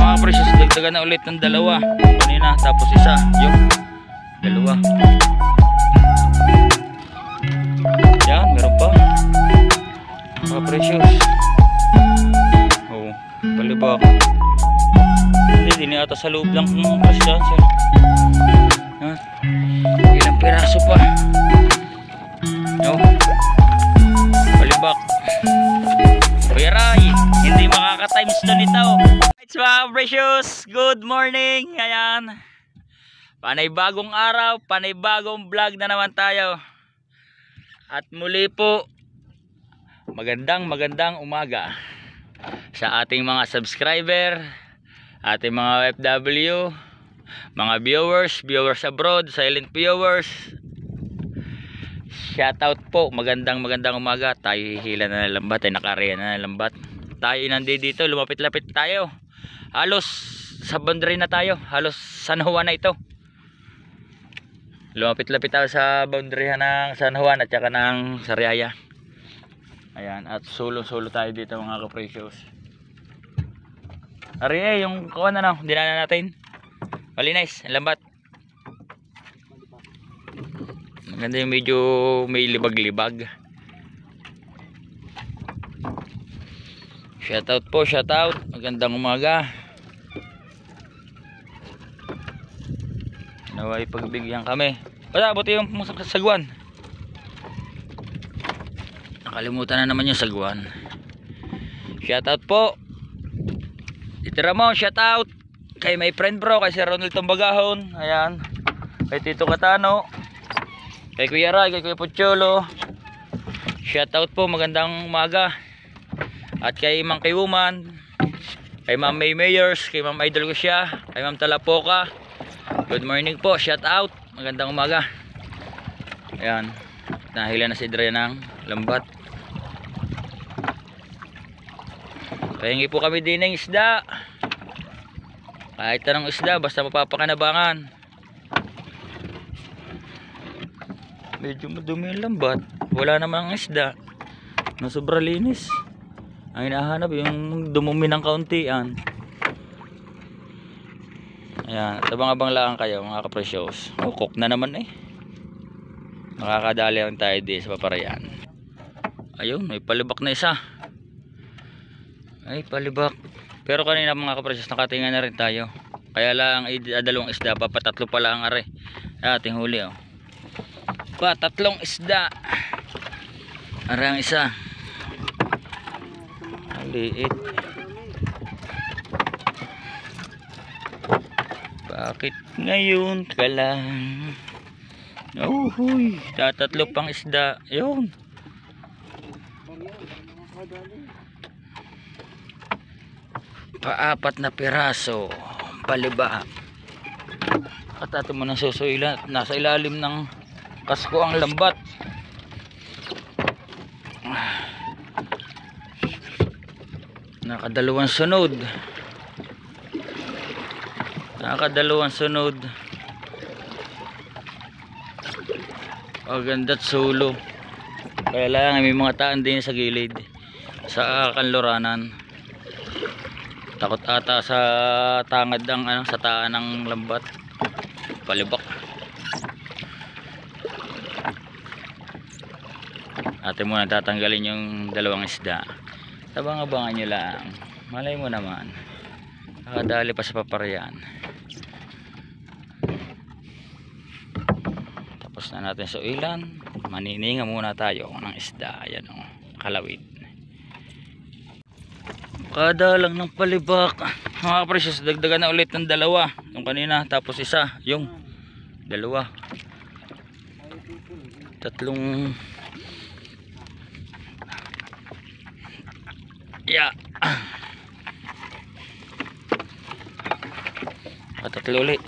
mga precious, dagdagan na ulit ng dalawa kanina, tapos isa, yung dalawa. Yan, meron pa mga precious. Oh, palibak. Hindi, din ata sa loob lang ng precious. Yan, ilang piraso pa. Oh, palibak. Kuya Ray, hindi makaka-times na nito. It's mga precious, good morning. Ayan, panay-bagong araw, panay-bagong vlog na naman tayo. At muli po, magandang umaga sa ating mga subscriber, ating mga OFW, mga viewers abroad, silent viewers. Shoutout po, magandang umaga. Tayo hihila na ng lambat, ay nakariyan na ng lambat. Tayo nandito, lumapit-lapit tayo. Halos sa boundary na tayo, halos San Juan na ito. Lumapit-lapit tayo sa boundary ng San Juan at saka ng Sariaya. Ayan, at solo tayo dito mga ka-precious. Ari yung kuha na lang, dinana natin. Malinis, lambat. Maganda yung medyo may libag-libag. Shoutout po, shoutout. Magandang umaga. Naway pagbigyan kami. Wala, buti yung sagwan. Nakalimutan na naman yung sagwan. Shoutout po. Itira mo, shoutout. Kay my friend bro, kay Sir Ronald Tumbagahon. Ayan. Kay Tito Katano. Kay Kuya Ray, kay Kuya Pocholo. Shoutout po, magandang umaga. At kay Mang Kayuman, kay Ma'am May Mayors, kay Ma'am Idol ko siya, kay Ma'am Talapoka. Good morning po, shoutout. Magandang umaga. Ayan, nahila na si Dre ng lambat. Pahingi po kami din ng isda. Kahit anong isda, basta mapapakanabangan. Medyo madumi yung lambat, wala namang isda na sobra linis. Ang hinahanap yung dumumi ng kauntian. Ayan, abang-abang lang kayo mga ka-precious. Cook na naman eh. Makakadali lang tayo din sa Paparayan. Ayun, may palibak na isa. Ay, palibak. Pero kanina mga ka-precious, nakatinga na rin tayo. Kaya lang dalawang isda, papatatlo pala ang are. Ating huli oh. Tatlong isda. Arang isa. Maliit. Bakit ngayon ka lang? Oh, huy. Tatlo pang isda. Yun. Paapat na piraso. Palibak. Katato mo ng susuilan. Nasa ilalim ng kasko ang lambat. Nakadalawang sunod. Paganda't sulo. Kaya lang may mga taan din sa gilid, sa kanluranan. Takot ata sa tangad ang sa taan ng lambat. Palibak. Atin muna tatanggalin yung dalawang isda. Abang-abangan nyo lang. Malay mo naman, nakadali pa sa Paparayan. Tapos na natin suilan. Manininga muna tayo ng isda. Ayan o, kalawid. Kada lang ng palibak. Mga precious, dagdagan na ulit ng dalawa. Yung kanina, tapos isa. Yung dalawa. Tatlong tatlo ulit.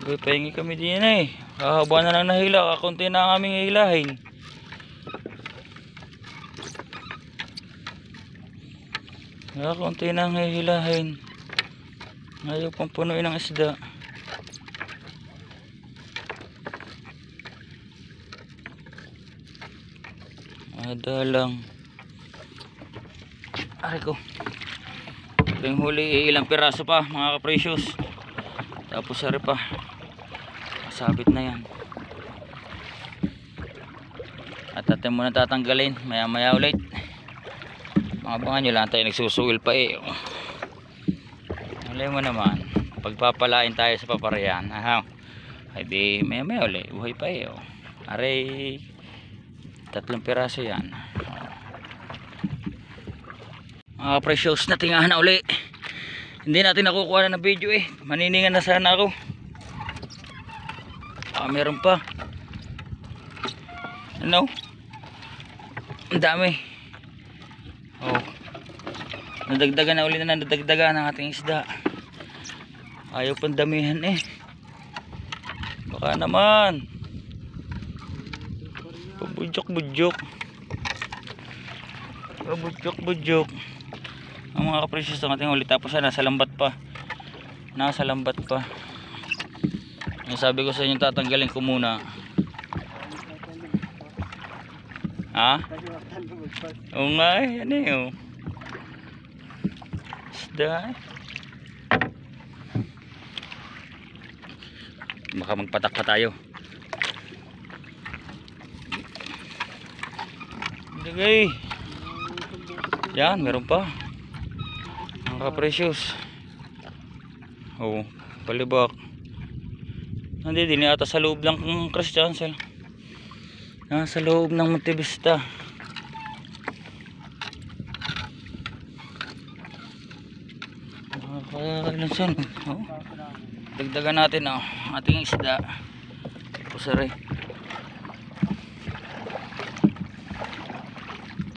Pahingi kami din eh. Hahaba na lang nahila. Kakunti na ang aming hilahin. Kakunti na ang hilahin. Ayaw pang punuin ng isda. Ada lang. Aray ko. Ito yung huli, ilang piraso pa mga ka-precious. Tapos ari pa. Sabit na yan. At atin muna tatanggalin. Maya maya ulit. Mga abangan nyo lang tayo nagsusuil pa eh. Alay mo naman. Pagpapalain tayo sa paparayan. Ay di maya maya ulit. Buhay pa eh. Aray. 3 piraso yan. Mga precious na tingahan na uli. Hindi natin nakukuha na ng video eh. Maniningan na sana ako. Meron pa. Ano? Ang dami. Nadagdagan na uli na nadagdagan ang ating isda. Ayaw pang damihan eh. Baka naman. Pabudyok-budyok. Pabudyok-budyok. Ang mga ka-precious ng ating huli. Tapos nasa lambat pa. Nasa lambat pa. Yung sabi ko sa inyo tatanggalin ko muna. Ha? Oo nga eh. Ano yun? Isda eh. Baka magpatak pa tayo. Lagay. Yan, meron pa. Mga ka-precious. Palibak. Hindi din ata sa loob lang ng Christiansel. Sa loob ng Monte Vista. Dagdagan natin ating isda. Pusari.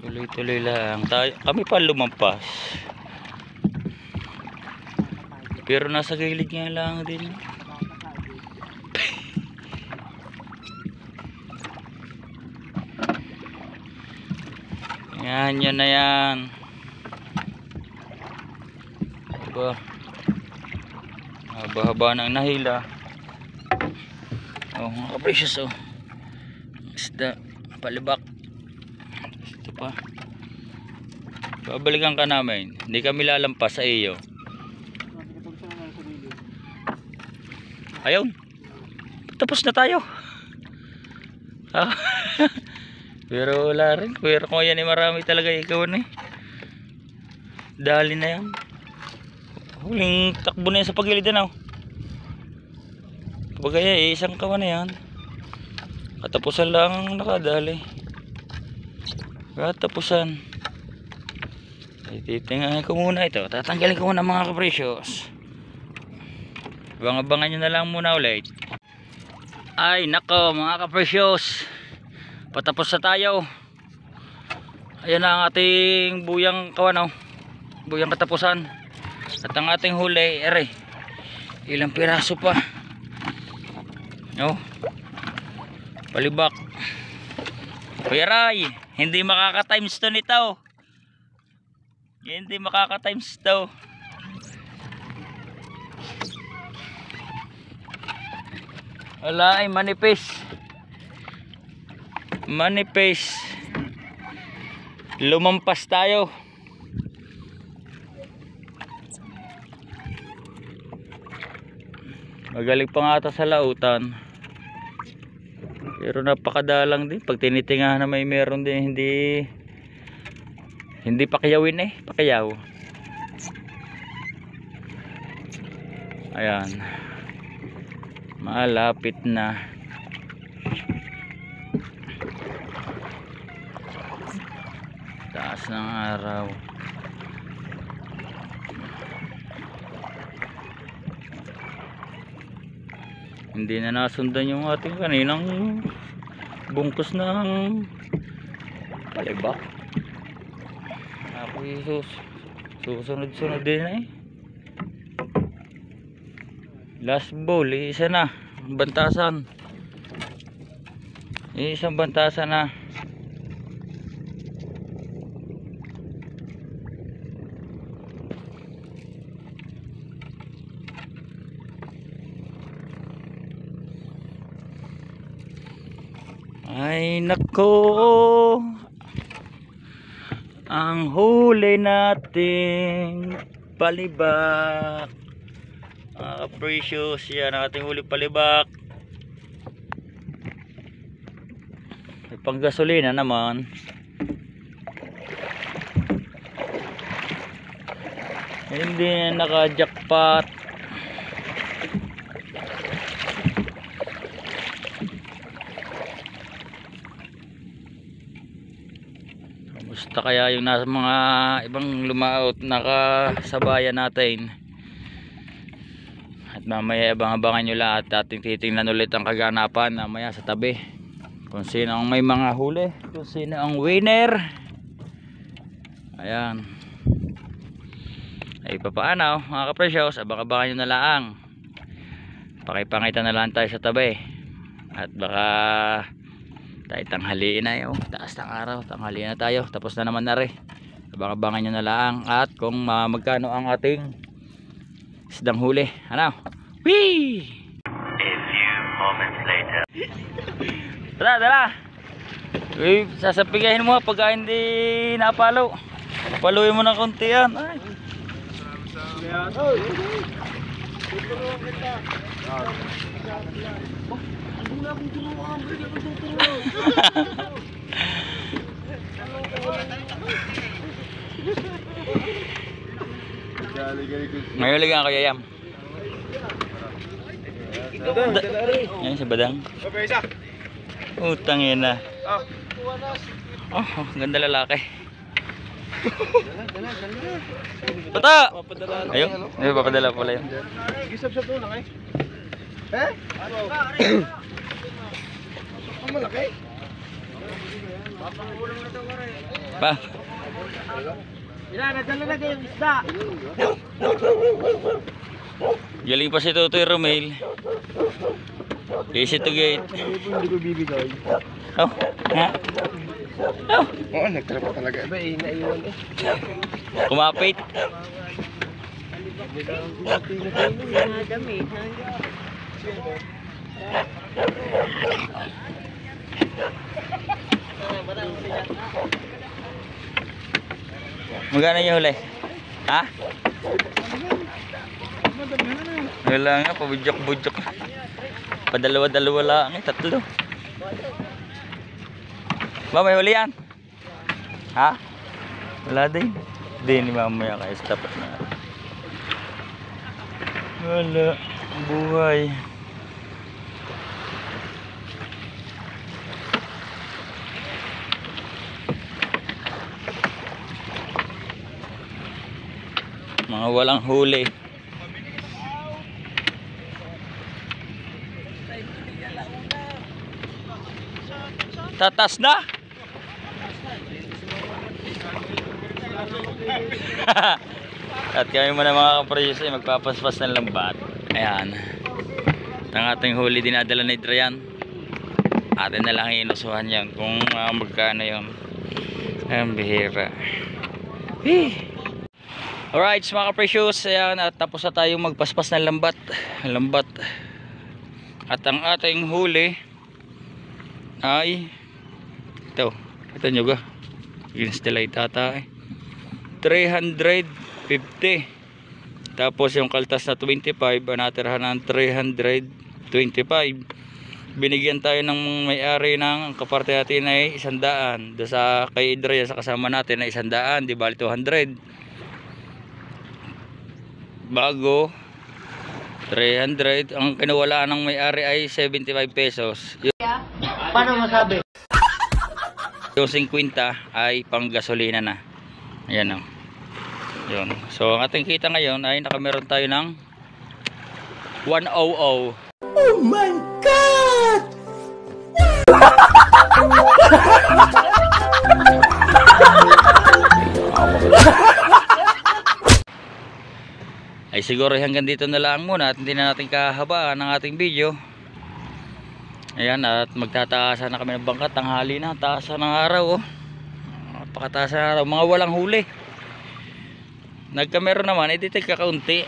Tuloy-tuloy lang tayo. Kami pa lumampas. Pero nasa gilid nga lang din. Yan, yan na yan. Haba-haba ng nahila. Mga ka-precious isda, palibak. Ito pa. Babalikan ka namin. Hindi kami lalampas sa iyo. Ayun. Tapos na tayo. Pero wala rin. Pero kung yan marami talaga ikaw na eh. Dali na yan. Huling takbo na yan sa pagilid na. Bagaya isang kawan na yan. Katapusan lang nakadali. Katapusan. Ay titingnan ko muna ito. Tatanggalin ko muna mga ka-precious. Abangan nyo na lang muna ulit. Ay nako mga ka-precious. Patapos na tayo. Ayan na ang ating buyang kawan. Buyang katapusan. At ang ating huli, ilang piraso pa. Palibak. Kuya Ray, hindi makaka-times to nito. Hindi makaka-times to. Wala ay manipis. Manipis. Lumampas tayo. Magaling pa nga ata sa lautan. Pero napakadalang din. Pag tinitingahan na may meron din hindi pakiyawin eh. Pakiyaw. Ayan. Malapit na. Taas ng araw. Hindi na nasundan yung ating kaninang bungkus ng palibak. Ako susunod-sunod din eh. Last bowl, isa na bantasan. Isang bantasan na. Ay nako. ang huli nating palibak. Precious, yan ang ating huli palibak. May panggasolina naman. Hindi na naka-jackpot. Kamusta kaya yung nasa mga ibang lumaot nakasabayan natin? At mamaya abang-abangan nyo lahat. Ating titingnan ulit ang kaganapan mamaya sa tabi. Kung sino ang may mga huli, kung sino ang winner. Ayan. Ay papaano mga kapresyos, abang-abangan nyo na lang. Pakipangita na lang tayo sa tabi. At baka tayo tanghaliin na yun. Taas ng araw, tanghaliin na tayo. Tapos na naman na rin. Abang-abangan nyo na lang. At kung magkano ang ating isdang huli. Ano? Whee! A few moments later. Tara, tara! Uy, sasapigahin mo pagka hindi napalo. Paluin mo ng konti yan. Ay. Ngayon ligang ako yayam. Yan si Badang. Utangin na. Oh, ganda lalaki. Bata! Ayun, papadala pala yun. Gisap-sap to lang eh. Eh? Ang malaki. Pa. Nadala na kayong isda. Galing pa si Tutoy Romel. Easy to get. Hindi ko bibigay. Oh, nga. Oh, Oo, nagtrapa talaga. Iba eh, naiwan eh. kumapit. Magkano yung huli? Ha? Wala nga, pabudjok-budjok. Padalawa-dalawa lang, tatlo. Ba, may huli yan? Ha? Wala din. Hindi, ni mamaya kaya stop na. Wala. Buhay. Mga walang huli. Tatas na. At kami muna mga kapreyos ay magpapaspas ng lambat. Ayan. Ang ating huli dinadala ni Adrian. Atin na lang inusuhan yan kung magkano yun. Ang bihira. Alright mga kapreyos, ayan, at tapos na tayong magpaspas ng lambat. At ang ating huli ay ito nyo ga Ginstellite ata 350. Tapos yung kaltas na 25 natirhan ng 325. Binigyan tayo ng may-ari ng kaparte natin ay 100. Doon sa kay Adrian sa kasama natin ay 100, di bali 200. Bago 300, ang kinuwalaan ng may-ari ay 75 pesos. Paano masabi? Yung 50 ay pang gasolina na. Ayan o. Yun. So ang ating kita ngayon ay nakameron tayo ng 100. Oh my God! Ay siguro hanggang dito na lang muna at hindi na natin kahabaan ang ating video. Ayan, at magtataasan na kami ng bangkat. Tanghali na, taasan ng araw. Napakataasan ng araw. Mga walang huli. Nagkamero naman, editig kakaunti.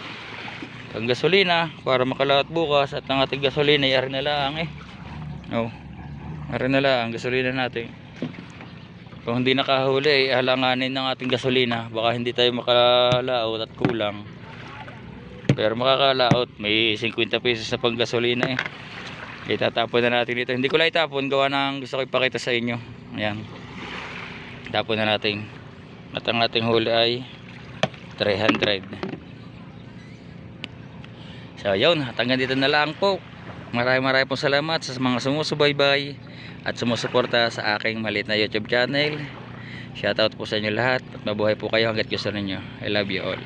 Ang gasolina, para makalawat bukas. At ang ating gasolina, yari na lang eh. Oh, yari na lang ang gasolina natin. Kung hindi nakahuli, halanganin ng ating gasolina. Baka hindi tayo makalaot at kulang. Pero makakalaot, may 50 pesos na pang gasolina eh. Itatapon na natin dito. Hindi ko lang itapon, gawa ng gusto ko ipakita sa inyo. Ayan. Tapon na natin. At ang ating huli ay 300. So yun, hanggang dito na lang po. Maraming pong salamat sa mga sumusubaybay at sumusuporta sa aking maliit na YouTube channel. Shoutout po sa inyo lahat at mabuhay po kayo hanggat gusto ninyo. I love you all.